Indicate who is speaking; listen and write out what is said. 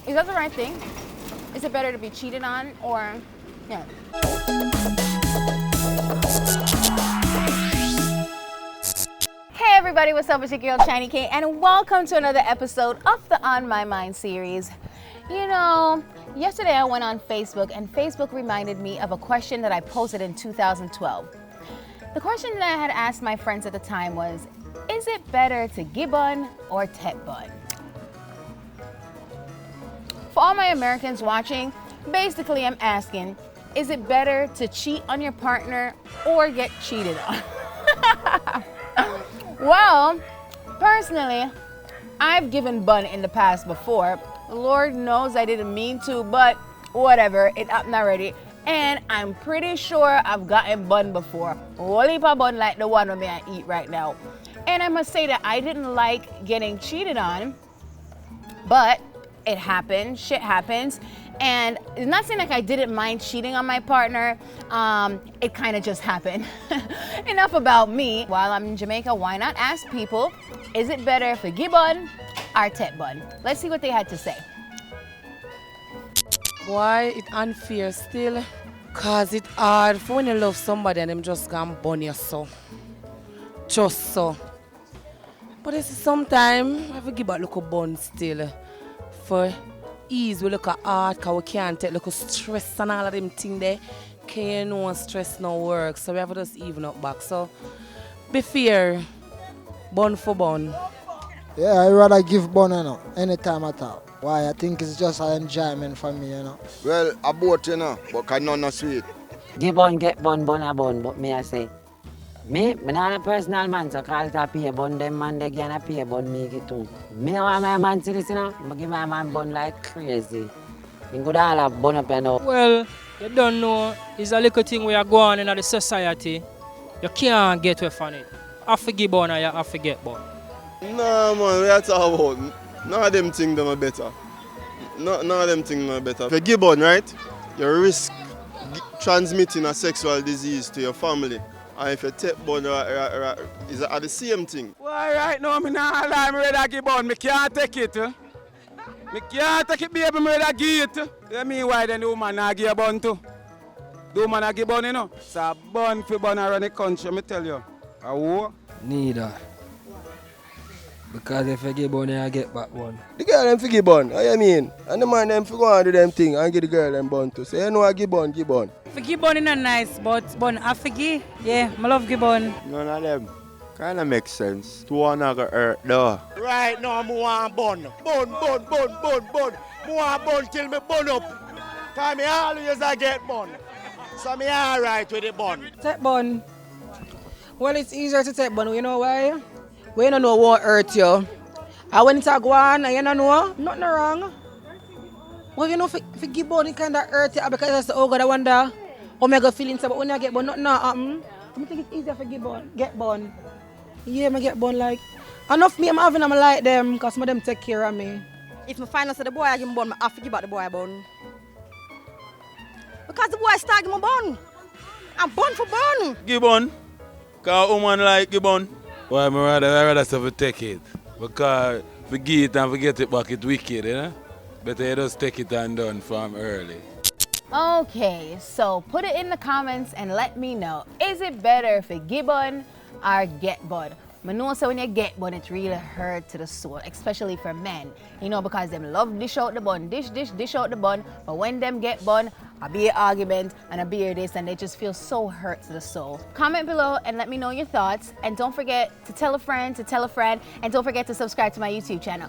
Speaker 1: Is that the right thing? Is it better to be cheated on or, yeah? Hey everybody, what's up? It's your girl Shiny K and welcome to another episode of the On My Mind series. You know, yesterday I went on Facebook and Facebook reminded me of a question that I posted in 2012. The question that I had asked my friends at the time was, is it better to Gi Bun or Get Bun? For all my Americans watching, basically I'm asking, is it better to cheat on your partner or get cheated on? Well, personally, I've given bun in the past before. Lord knows I didn't mean to, but whatever, it happened already. And I'm pretty sure I've gotten bun before. Whole heap of bun like the one that I eat right now. And I must say that I didn't like getting cheated on, but it happened, shit happens. And it's not saying like I didn't mind cheating on my partner, it kind of just happened. Enough about me. While I'm in Jamaica, why not ask people, is it better for Gi Bun or Get Bun? Let's see what they had to say.
Speaker 2: Why it unfair still? Cause it hard for when you love somebody and them just gonna bun you so. Just so. But it's sometimes I have to give a look bun still. For ease we look at art, cause we can't take look stress and all of them things there. Can you know stress no work, so we have to just even up back. So be fair, bun for bun.
Speaker 3: Yeah, I rather give bun, you know, anytime at all. Why? I think it's just an enjoyment for me, you know.
Speaker 4: Well, I both, you know, but I know no sweet.
Speaker 5: Gi Bun, Get Bun, bun a bun, but me I say, me not a personal man, so call it a pay bun, them man they can a pay bun, me get too. Me don't want my man to this, you know, I give my man bun like crazy. You could all have bun up, you know.
Speaker 6: Well, you don't know, it's a little thing where you go on in the society, you can't get away from it. I forgive bun or you have to get bun.
Speaker 4: No, man, we are talking about none of them things them are better. None of them things are better. If you Gi Bun, right, you risk transmitting a sexual disease to your family. And if you take bun, it's the same thing.
Speaker 7: Well, right now, I'm not lie, I'm ready to Gi Bun. I can't take it. I can't take it, baby, I'm ready to give it. You mean why then the woman not give a bun too? The woman not give bun, you know? It's a bun for bun around the country, I tell you. What?
Speaker 8: Neither. Because if you give bun, you get back one.
Speaker 9: The girl them fi Gi Bun, how you mean? And the man them fi go and do them thing and give the girl them bun too. So you know I Gi Bun, Gi Bun.
Speaker 10: For Gi Bun is not nice, but bun I forgive. Yeah, I love Gi Bun.
Speaker 4: None of them kind of makes sense. Two one not gonna hurt though.
Speaker 11: Right now I want bun. Bun. I want bun till me bun up. Cause me always I get bun. So me alright with the bun.
Speaker 2: Get bun. Well, it's easier to take bun, you know why? We don't know what hurt you. And when it's a go on and you don't know, nothing wrong. Well, you know, for Gi Bun, it kind of hurt you because that's the God I wonder how I go feeling. But when you get bun, nothing happen. I think it's easier for get bun. Yeah, I get bun like. Enough me, I'm having them like them because some of them take care of me.
Speaker 12: If I find out the boy I give him bun, I have to give back the boy a bun. Because the boy start give him a bun. I'm bun for bun.
Speaker 13: Gi Bun, because a woman like Gi Bun. Well, I rather say we take it. Because if we give it and we get it back, it's wicked, you know? Better you just take it and done from early.
Speaker 1: Okay, so put it in the comments and let me know. Is it better for Gi Bun or Get Bun? I know so when you get bun, it really hurts to the soul, especially for men. You know, because them love dish out the bun, dish out the bun. But when them get bun, a be an argument and a be this, and they just feel so hurt to the soul. Comment below and let me know your thoughts. And don't forget to tell a friend, and don't forget to subscribe to my YouTube channel.